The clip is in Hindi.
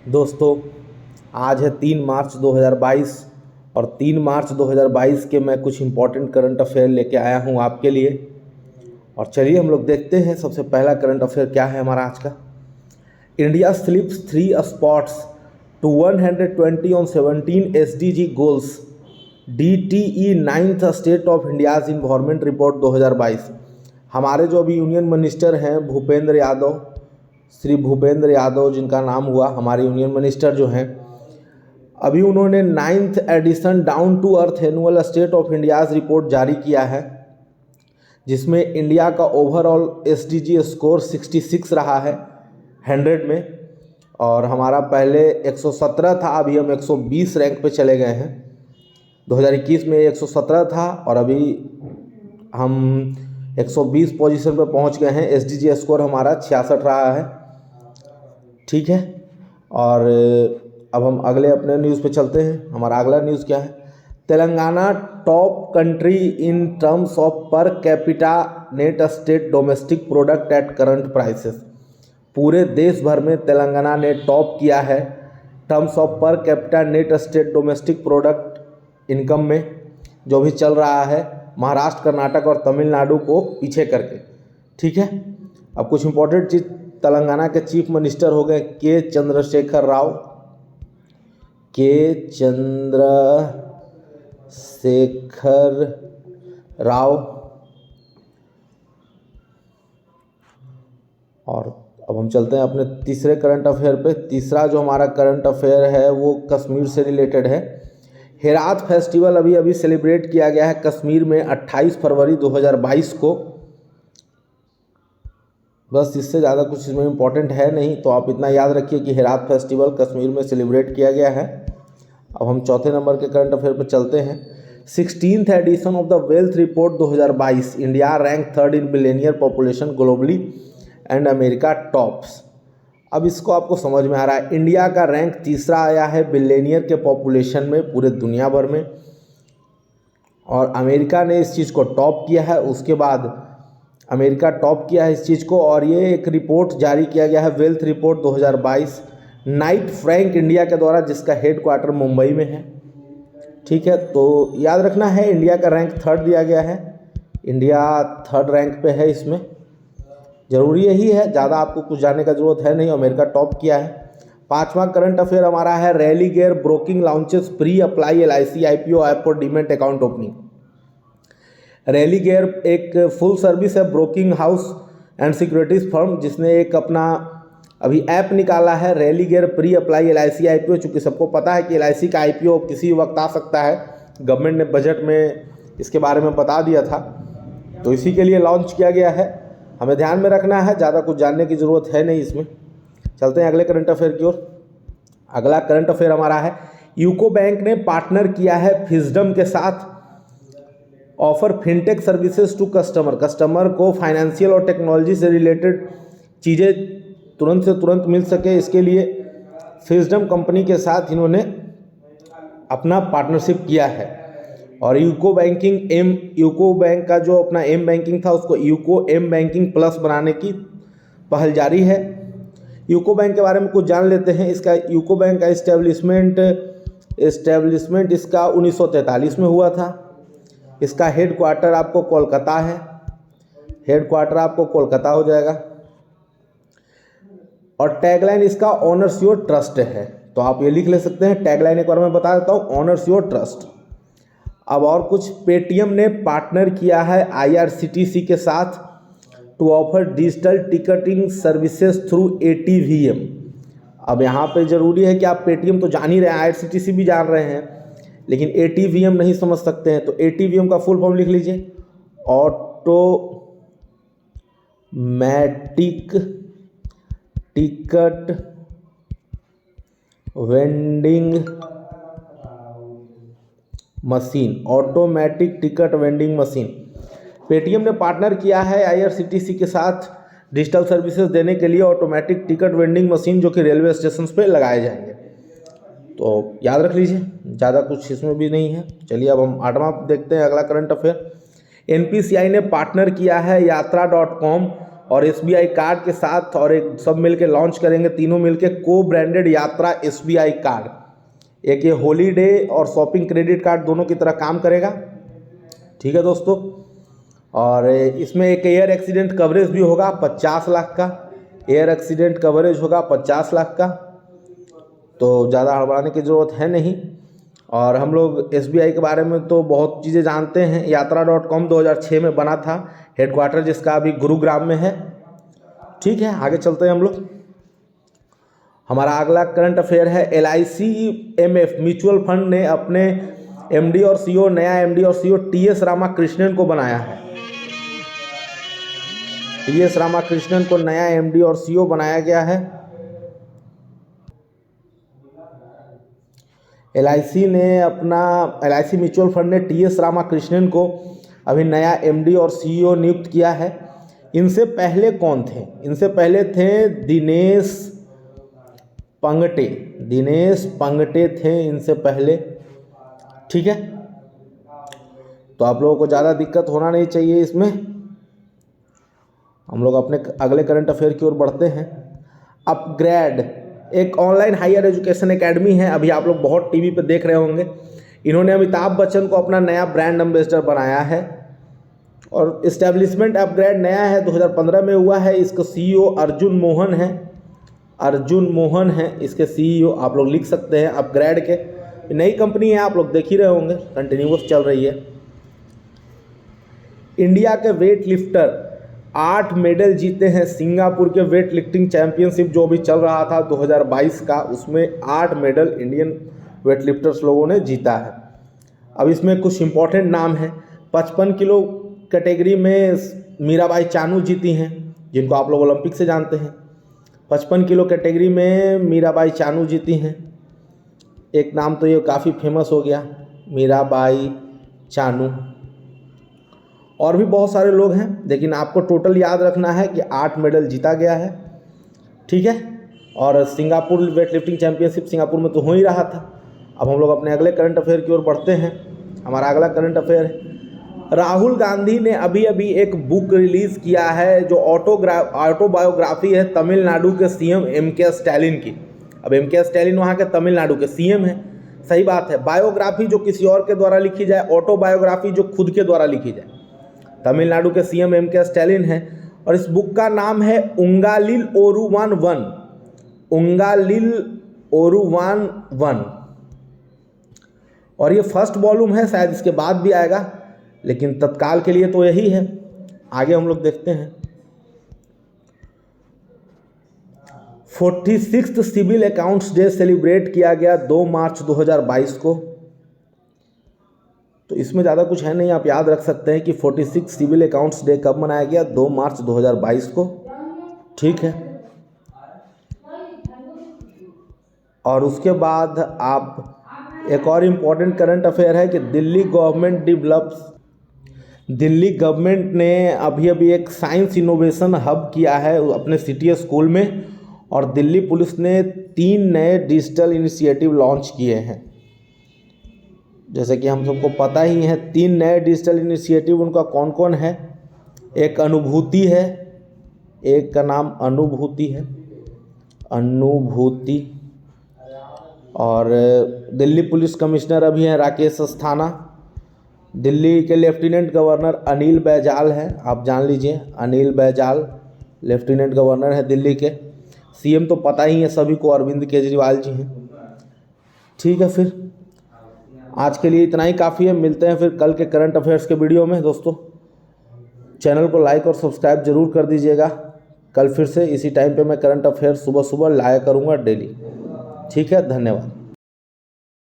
दोस्तों, आज है 3 मार्च 2022 और 3 मार्च 2022 के मैं कुछ इम्पोर्टेंट करंट अफेयर लेके आया हूँ आपके लिए। और चलिए हम लोग देखते हैं सबसे पहला करंट अफेयर क्या है हमारा आज का। India slips 3 spots to 120 on 17 SDG goals, DTE 9th state of India's environment report 2022। हमारे जो अभी यूनियन मिनिस्टर हैं भूपेंद्र यादव, श्री भूपेंद्र यादव जिनका नाम हुआ, हमारे यूनियन मिनिस्टर जो हैं, अभी उन्होंने 9th edition down to earth annual state of India's report जारी किया है, जिसमें इंडिया का ओवरऑल SDG स्कोर 66 रहा है 100 में। और हमारा पहले 117 था, अभी हम 120 रैंक पे चले गए हैं। 2021 में 117 था और अभी हम 120 पोजीशन पे पहुंच गए हैं। SDG स्कोर हमारा 66 रहा है, ठीक है। और अब हम अगले अपने न्यूज़ पे चलते हैं। हमारा अगला न्यूज़ क्या है? Telangana top country in terms of per capita net state domestic product at current prices. पूरे देश भर में तेलंगाना ने टॉप किया है terms of per capita net state domestic product income में, जो भी चल रहा है महाराष्ट्र, कर्नाटक और तमिलनाडु को पीछे करके, ठीक है। अब कुछ इंपॉर्टेंट चीज़, तेलंगाना के चीफ मिनिस्टर हो गए के चंद्रशेखर राव। और अब हम चलते हैं अपने तीसरे करंट अफेयर पे। तीसरा जो हमारा करंट अफेयर है वो कश्मीर से रिलेटेड है। हेरात फेस्टिवल अभी अभी सेलिब्रेट किया गया है कश्मीर में 28 फरवरी 2022 को। बस इससे ज़्यादा कुछ इसमें इम्पोर्टेंट है नहीं, तो आप इतना याद रखिए कि हेरात फेस्टिवल कश्मीर में सेलिब्रेट किया गया है। अब हम चौथे नंबर के करंट अफेयर पर चलते हैं। 16th edition of the wealth report 2022, India rank 3rd in billionaire population globally and America tops. अब इसको आपको समझ में आ रहा है, इंडिया का रैंक तीसरा आया है बिलियनियर के पॉपुलेशन में पूरे दुनिया भर में, और अमेरिका ने इस चीज़ को टॉप किया है। उसके बाद अमेरिका टॉप किया है इस चीज़ को, और ये एक रिपोर्ट जारी किया गया है wealth report 2022 Knight Frank India के द्वारा, जिसका हेडक्वार्टर मुंबई में है, ठीक है। तो याद रखना है इंडिया का रैंक 3rd दिया गया है, इंडिया 3rd रैंक पे है। इसमें ज़रूरी यही है, ज़्यादा आपको कुछ जानने का ज़रूरत है नहीं, अमेरिका टॉप किया है। पांचवा करंट अफेयर हमारा है Religare broking launches pre apply LIC IPO app for demat account opening. Religare एक फुल सर्विस है broking house and securities firm, जिसने एक अपना अभी ऐप निकाला है Religare pre apply LIC IPO। चूँकि सबको पता है कि LIC का IPO किसी वक्त आ सकता है, गवर्नमेंट ने बजट में इसके बारे में बता दिया था, तो इसी के लिए लॉन्च किया गया है। हमें ध्यान में रखना है, ज़्यादा कुछ जानने की ज़रूरत है नहीं इसमें। चलते हैं अगले करंट अफेयर की ओर। अगला करंट अफेयर हमारा है यूको बैंक ने पार्टनर किया है फिजडम के साथ, offer fintech services to customer को फाइनेंशियल और टेक्नोलॉजी से रिलेटेड चीज़ें तुरंत से तुरंत मिल सके, इसके लिए फिजडम कंपनी के साथ इन्होंने अपना पार्टनरशिप किया है। और यूको बैंक का जो अपना एम बैंकिंग था उसको यूको एम बैंकिंग प्लस बनाने की पहल जारी है। यूको बैंक के बारे में कुछ जान लेते हैं। इसका यूको बैंक का इस्टेब्लिशमेंट इसका 1943 में हुआ था। इसका हेडक्वार्टर आपको कोलकाता है, हेडक्वार्टर आपको कोलकाता हो जाएगा। और टैगलाइन इसका ऑनर्स योर ट्रस्ट है, तो आप ये लिख ले सकते हैं। टैगलाइन एक बार मैं बता देता हूँ, ऑनर्स योर ट्रस्ट। अब और कुछ, पेटीएम ने पार्टनर किया है IRCTC के साथ to offer digital ticketing services through ATVM। अब यहाँ पे ज़रूरी है कि आप पेटीएम तो जान ही रहे हैं, IRCTC भी जान रहे हैं, लेकिन ATVM नहीं समझ सकते हैं। तो ATVM का फुल फॉर्म लिख लीजिए, automatic ticket vending machine, automatic ticket vending machine. Paytm ने पार्टनर किया है IRCTC के साथ डिजिटल सर्विसेज देने के लिए ऑटोमेटिक टिकट वेंडिंग मशीन, जो कि रेलवे स्टेशन पे लगाए जाएंगे। तो याद रख लीजिए, ज़्यादा कुछ इसमें भी नहीं है। चलिए अब हम 8वां देखते हैं, अगला करंट अफेयर। NPCI ने पार्टनर किया है यात्रा.com और SBI कार्ड के साथ, और एक सब मिलके लॉन्च करेंगे, तीनों मिलके को ब्रांडेड यात्रा SBI कार्ड। एक ये हॉलीडे और शॉपिंग क्रेडिट कार्ड दोनों की तरह काम करेगा। ठीक है दोस्तों, और इसमें एक एयर एक्सीडेंट कवरेज भी होगा 50 लाख का। एयर एक्सीडेंट कवरेज होगा 50 लाख का, तो ज़्यादा हड़बड़ाने की ज़रूरत है नहीं। और हम लोग SBI के बारे में तो बहुत चीज़ें जानते हैं। यात्रा.com 2006 में बना था, हेडक्वार्टर जिसका अभी गुरुग्राम में है। ठीक है, आगे चलते हैं हम लोग। हमारा अगला करंट अफेयर है LIC MF म्यूचुअल फंड ने अपने MD और CEO, नया MD और CEO TS रामाकृष्णन को बनाया है। TS रामाकृष्णन को नया MD और CEO बनाया गया है। LIC म्यूचुअल फंड ने TS रामाकृष्णन को अभी नया MD और CEO नियुक्त किया है। इनसे पहले कौन थे? इनसे पहले थे दिनेश पंगटे थे इनसे पहले। ठीक है, तो आप लोगों को ज़्यादा दिक्कत होना नहीं चाहिए इसमें। हम लोग अपने अगले करंट अफेयर की ओर बढ़ते हैं। अपग्रेड एक ऑनलाइन हायर एजुकेशन एकेडमी है, अभी आप लोग बहुत टीवी पे देख रहे होंगे। इन्होंने अमिताभ बच्चन को अपना नया ब्रांड एम्बेसडर बनाया है, और इस्टेब्लिशमेंट अपग्रेड नया है, 2015 में हुआ है। इसका CEO अर्जुन मोहन है इसके CEO। आप लोग लिख सकते हैं अपग्रेड के। नई कंपनी है, आप लोग देख ही रहे होंगे, कंटिन्यूअस चल रही है। इंडिया के वेट लिफ्टर 8 मेडल जीते हैं। सिंगापुर के वेट लिफ्टिंग चैंपियनशिप जो अभी चल रहा था 2022 का, उसमें 8 मेडल इंडियन वेट लिफ्टर्स लोगों ने जीता है। अब इसमें कुछ इंपॉर्टेंट नाम है। 55 किलो कैटेगरी में मीराबाई चानू जीती हैं, जिनको आप लोग ओलंपिक से जानते हैं। 55 किलो कैटेगरी में मीराबाई चानू जीती हैं। एक नाम तो ये काफ़ी फेमस हो गया, मीराबाई चानू। और भी बहुत सारे लोग हैं, लेकिन आपको टोटल याद रखना है कि 8 मेडल जीता गया है। ठीक है, और Singapore weight lifting championship Singapore में तो हो ही रहा था। अब हम लोग अपने अगले करंट अफेयर की ओर बढ़ते हैं। हमारा अगला करंट अफेयर है, राहुल गांधी ने अभी एक बुक रिलीज़ किया है जो ऑटोबायोग्राफी है तमिलनाडु के CM MK स्टैलिन की। अब MK स्टैलिन वहाँ के तमिलनाडु के CM हैं, सही बात है। बायोग्राफी जो किसी और के द्वारा लिखी जाए, ऑटोबायोग्राफी जो खुद के द्वारा लिखी जाए। तमिलनाडु के CM MK स्टैलिन है, और इस बुक का नाम है उंगालिल ओरुवान वन। और ये फर्स्ट वॉल्यूम है, शायद इसके बाद भी आएगा, लेकिन तत्काल के लिए तो यही है। आगे हम लोग देखते हैं। 46th civil accounts day celebrate किया गया 2 मार्च 2022 को। तो इसमें ज़्यादा कुछ है नहीं, आप याद रख सकते हैं कि 46 सिविल अकाउंट्स डे कब मनाया गया, 2 मार्च 2022 को। ठीक है, और उसके बाद आप एक और इम्पॉर्टेंट करंट अफेयर है कि दिल्ली गवर्नमेंट ने अभी एक साइंस इनोवेशन हब किया है अपने सिटी स्कूल में, और दिल्ली पुलिस ने 3 नए डिजिटल इनिशिएटिव लॉन्च किए हैं। जैसे कि हम सबको पता ही है, 3 नए डिजिटल इनिशिएटिव उनका कौन कौन है। एक अनुभूति है, एक का नाम अनुभूति है, और दिल्ली पुलिस कमिश्नर अभी हैं राकेश अस्थाना। दिल्ली के लेफ्टिनेंट गवर्नर अनिल बैजाल हैं, आप जान लीजिए, अनिल बैजाल लेफ्टिनेंट गवर्नर है दिल्ली के। CM तो पता ही है सभी को, अरविंद केजरीवाल जी हैं। ठीक है, फिर आज के लिए इतना ही काफ़ी है। मिलते हैं फिर कल के करंट अफेयर्स के वीडियो में। दोस्तों, चैनल को लाइक और सब्सक्राइब जरूर कर दीजिएगा। कल फिर से इसी टाइम पे मैं करंट अफेयर्स सुबह लाया करूँगा डेली। ठीक है, धन्यवाद।